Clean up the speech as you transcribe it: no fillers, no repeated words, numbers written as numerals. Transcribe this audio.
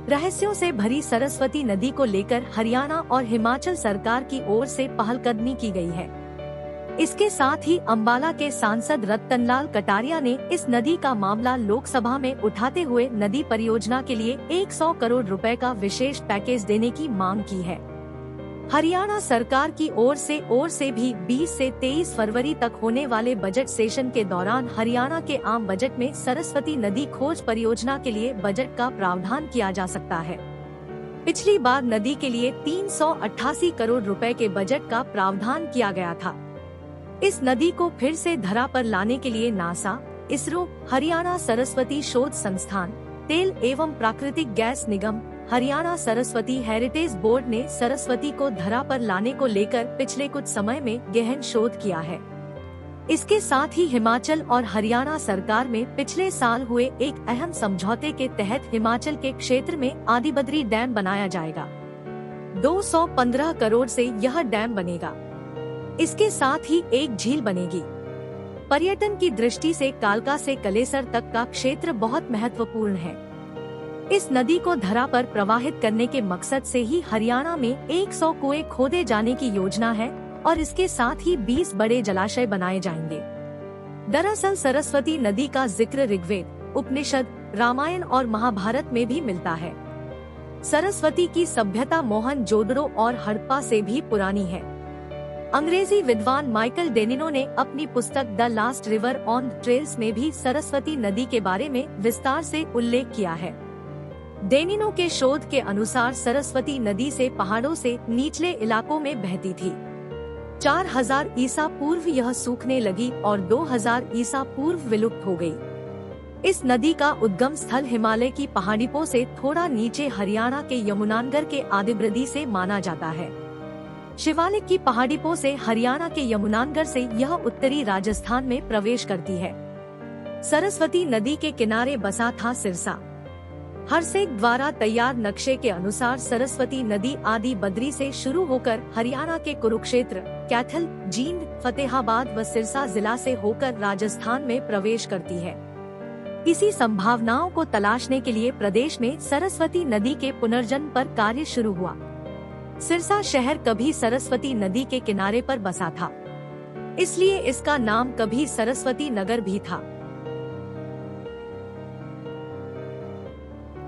रहस्यों से भरी सरस्वती नदी को लेकर हरियाणा और हिमाचल सरकार की ओर से पहलकदमी की गई है। इसके साथ ही अंबाला के सांसद रतनलाल कटारिया ने इस नदी का मामला लोकसभा में उठाते हुए नदी परियोजना के लिए 100 करोड़ रुपए का विशेष पैकेज देने की मांग की है। हरियाणा सरकार की ओर से भी 20 से 23 फरवरी तक होने वाले बजट सेशन के दौरान हरियाणा के आम बजट में सरस्वती नदी खोज परियोजना के लिए बजट का प्रावधान किया जा सकता है। पिछली बार नदी के लिए 388 करोड़ रुपए के बजट का प्रावधान किया गया था। इस नदी को फिर से धरा पर लाने के लिए नासा, इसरो, हरियाणा सरस्वती शोध संस्थान, तेल एवं प्राकृतिक गैस निगम, हरियाणा सरस्वती हेरिटेज बोर्ड ने सरस्वती को धरा पर लाने को लेकर पिछले कुछ समय में गहन शोध किया है। इसके साथ ही हिमाचल और हरियाणा सरकार में पिछले साल हुए एक अहम समझौते के तहत हिमाचल के क्षेत्र में आदिबद्री डैम बनाया जाएगा। 215 करोड़ से यह डैम बनेगा। इसके साथ ही एक झील बनेगी। पर्यटन की दृष्टि से कालका से कलेसर तक का क्षेत्र बहुत महत्वपूर्ण है। इस नदी को धरा पर प्रवाहित करने के मकसद से ही हरियाणा में 100 कुएं खोदे जाने की योजना है और इसके साथ ही 20 बड़े जलाशय बनाए जाएंगे। दरअसल सरस्वती नदी का जिक्र ऋग्वेद, उपनिषद, रामायण और महाभारत में भी मिलता है। सरस्वती की सभ्यता मोहनजोदड़ो और हड़प्पा से भी पुरानी है। अंग्रेजी विद्वान माइकल डेनिनो ने अपनी पुस्तक the last river on trails में भी सरस्वती नदी के बारे में विस्तार से उल्लेख किया है। डेनिनो के शोध के अनुसार सरस्वती नदी से पहाड़ों से निचले इलाकों में बहती थी। 4000 ईसा पूर्व यह सूखने लगी और 2000 ईसा पूर्व विलुप्त हो गई। इस नदी का उद्गम स्थल हिमालय की पहाड़ियों से थोड़ा नीचे हरियाणा के यमुनानगर के आदिबद्री से माना जाता है। शिवालिक की पहाड़ियों से हरियाणा के यमुनानगर से यह उत्तरी राजस्थान में प्रवेश करती है। सरस्वती नदी के किनारे बसा था सिरसा। हरसेक द्वारा तैयार नक्शे के अनुसार सरस्वती नदी आदिबद्री से शुरू होकर हरियाणा के कुरुक्षेत्र, कैथल, जींद, फतेहाबाद व सिरसा जिला से होकर राजस्थान में प्रवेश करती है। इसी संभावनाओं को तलाशने के लिए प्रदेश में सरस्वती नदी के पुनर्जन्म पर कार्य शुरू हुआ। सिरसा शहर कभी सरस्वती नदी के किनारे पर बसा था, इसलिए इसका नाम कभी सरस्वती नगर भी था।